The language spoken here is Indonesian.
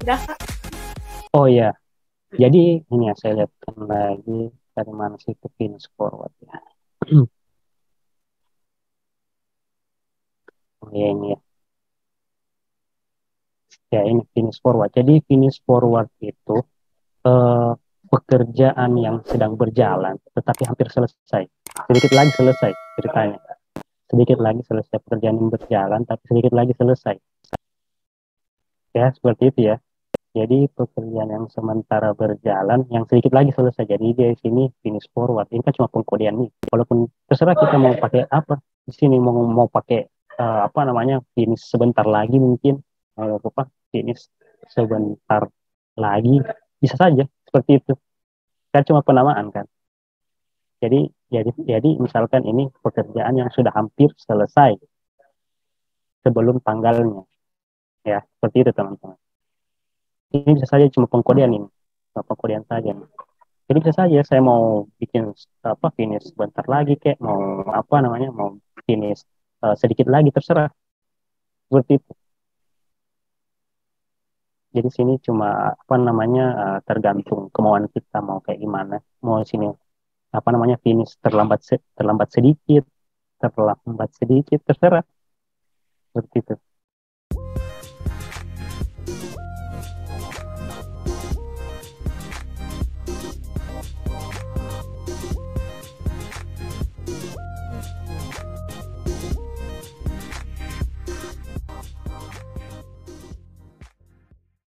Udah, Kak. Oh ya, jadi ini ya saya lihat lagi dari mana sih itu finish forward ya. Oh ya ini ya, ya ini finish forward. Jadi finish forward itu eh, pekerjaan yang sedang berjalan, tetapi hampir selesai. Sedikit lagi selesai ceritanya. Sedikit lagi selesai pekerjaan yang berjalan, tapi sedikit lagi selesai. Ya seperti itu ya. Jadi pekerjaan yang sementara berjalan, yang sedikit lagi selesai. Jadi di sini finish forward. Ini kan cuma pengkodean nih. Walaupun terserah kita mau pakai apa. Di sini mau pakai apa namanya finish sebentar lagi mungkin. Apa finish sebentar lagi bisa saja seperti itu. Kan cuma penamaan kan. Jadi misalkan ini pekerjaan yang sudah hampir selesai sebelum tanggalnya. Ya seperti itu teman-teman. Ini bisa saja cuma pengkodean ini. Cuma pengkodean saja. Jadi bisa saja saya mau bikin apa finish sebentar lagi kayak mau apa namanya mau finish sedikit lagi terserah seperti itu. Jadi sini cuma apa namanya tergantung kemauan kita mau kayak gimana. Mau sini apa namanya finish terlambat sedikit, terlambat sedikit terserah seperti itu.